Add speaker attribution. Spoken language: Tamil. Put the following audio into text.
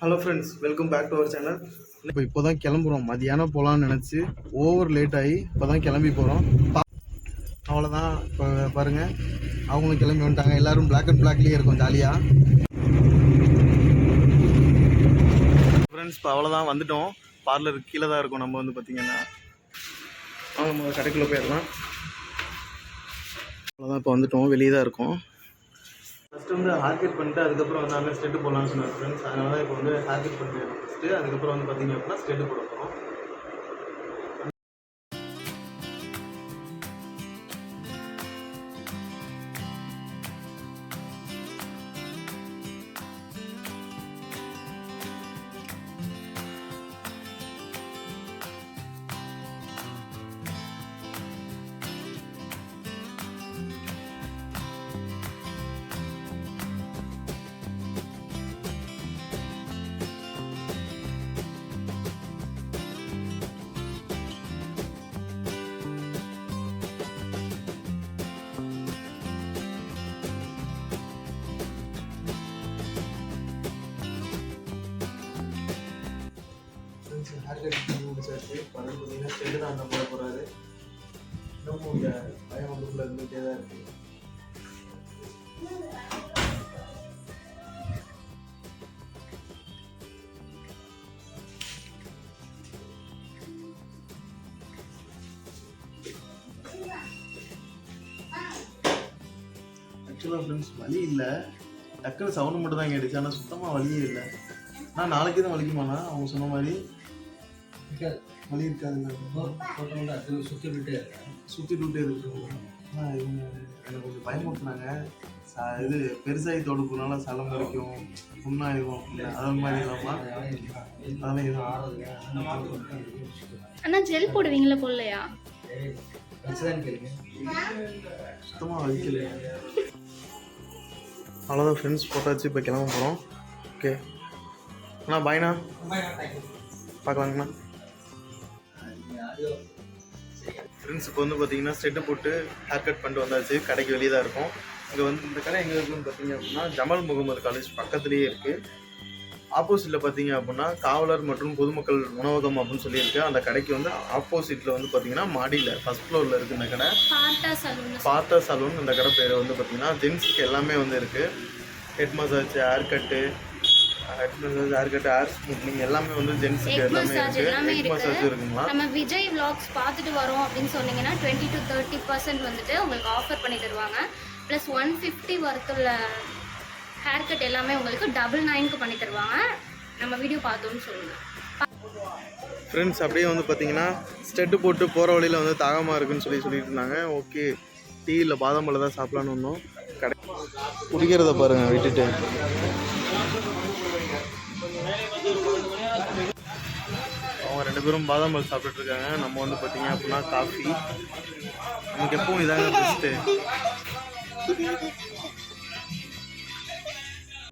Speaker 1: Hello friends, welcome back to our channel. இப்போ தான் கிளம்புறோம். மதியானம் போகலான்னு நினச்சி ஓவர் லேட் ஆகி இப்போ தான் கிளம்பி போகிறோம். அவ்வளோதான். இப்போ பாருங்கள், அவங்களும் கிளம்பி வந்துட்டாங்க. எல்லோரும் பிளாக் அண்ட் பிளாக்லேயே இருக்கும் ஜாலியாக. ஃப்ரெண்ட்ஸ், இப்போ அவ்வளோதான், வந்துட்டோம். பார்லர் கீழே தான் இருக்கும். நம்ம வந்து பார்த்திங்கன்னா நம்ம கடைக்குள்ளே போயிடலாம். அவ்வளோதான், இப்போ வந்துட்டோம். வெளியே தான் இருக்கும். ஃபஸ்ட்டு வந்து ஹேர் கட் பண்ணிட்டு அதுக்கப்புறம் வந்து அண்ணன் ஸ்டெட்டு போடலான்னு சொன்னார் ஃப்ரெண்ட்ஸ். அதனால தான் இப்போ வந்து ஹேர் கட் பண்ணிட்டு ஃபஸ்ட்டு அதுக்கப்புறம் வந்து பார்த்திங்க அப்படின்னா ஸ்டெட்டு போட போகிறோம். ஹேர் கட் பண்ணி முடிச்சாச்சு. படம் பார்த்தீங்கன்னா ஸ்டெட்டு தான் அண்ணன் போட போகிறாரு. இன்னமும் இந்த பயம் வந்துக்குள்ளே இருந்துகிட்டே தான் இருக்குது. ஆக்சுவலாக ஃப்ரெண்ட்ஸ் வலி இல்லை, டக்குன்னு சவுண்டு மட்டும் தான் கேட்டுச்சு. ஆனால் சுத்தமாக வலியே இல்லை. ஆனால் நாளைக்கு தான் வலிக்குமாண்ணா அவங்க சொன்ன மாதிரி? வலி இருக்காதுங்க. சுற்றிட்டு இருக்கு. ஆனால் இவங்க எனக்கு கொஞ்சம் பயமுறுத்துனாங்க. இது பெருசாகி தொடுப்புனால சலம் வரைக்கும் புண்ணாயிடும் அப்படின்னு. அது மாதிரி இல்லாமல் அதெல்லாம் எதுவும் ஆறதுங்க.
Speaker 2: ஆனால் ஜெல் போடுவீங்களா? போடலையா?
Speaker 1: சுத்தமாக வலிக்கல. அவ்வளோதான் ஃப்ரெண்ட்ஸ், போட்டாச்சு. இப்போ கிளம்ப போகிறோம். ஓகே அண்ணா, பாய்ண்ணா, பார்க்கலாங்கண்ணா. ஃப்ரெண்ட்ஸ், இப்போ வந்து பார்த்தீங்கன்னா ஸ்டெட்டு போட்டு ஹேர் கட் பண்ணிட்டு வந்தாச்சு. கடைக்கு வெளியே தான் இருக்கும். இங்கே வந்து இந்த கடை எங்கே இருக்குன்னு பார்த்தீங்க அப்படின்னா ஜமால் முகமது காலேஜ் பக்கத்துலேயே இருக்குது. ஆப்போசிட்டில் பார்த்தீங்க அப்படின்னா காவலர் மற்றும் பொதுமக்கள் உணவகம் அப்படின்னு சொல்லியிருக்கு. அந்த கடைக்கு வந்து ஆப்போசிட்டில் வந்து பார்த்தீங்கன்னா மாடியில் ஃபஸ்ட் ஃப்ளோரில் இருக்குது இந்த கடை. பார்த்தா சலூன் இந்த கடை பேர் வந்து பார்த்தீங்கன்னா ஜென்ஸுக்கு எல்லாமே வந்து இருக்குது. Head massage, hair cut, hair smoothening எல்லாமே வந்து ஜென்ஸுக்கு எல்லாமே இருக்குது. ஹெட் மசாஜ் இருக்குங்களா?
Speaker 2: நம்ம விஜய் vlogs பார்த்துட்டு வரோம் அப்படின்னு சொன்னீங்கன்னா 20 to 30% வந்துட்டு உங்களுக்கு ஆஃபர் பண்ணி தருவாங்க. ப்ளஸ் 150 வர்த்துள்ள ஹேர் கட் எல்லாமே உங்களுக்கு 999 பண்ணி தருவாங்க. நம்ம வீடியோ பார்த்தோம்னு சொல்லுங்கள்
Speaker 1: ஃப்ரெண்ட்ஸ். அப்படியே வந்து பார்த்தீங்கன்னா ஸ்டெட்டு போட்டு போகிற வழியில் வந்து தாகமாக இருக்குன்னு சொல்லிட்டு இருந்தாங்க. ஓகே, டீ இல்லை பாதாம் பழம் தான் சாப்பிட்லான்னு வந்தோம். கடை குடிக்கிறத பாருங்கள் விட்டுட்டு. அவங்க 2 பேரும் பாதாம் பழம் சாப்பிட்டுட்டு இருக்காங்க. நம்ம வந்து பார்த்தீங்க அப்படின்னா காஃபி. நமக்கு எப்பவும் இதாங்க பெஸ்ட்டு.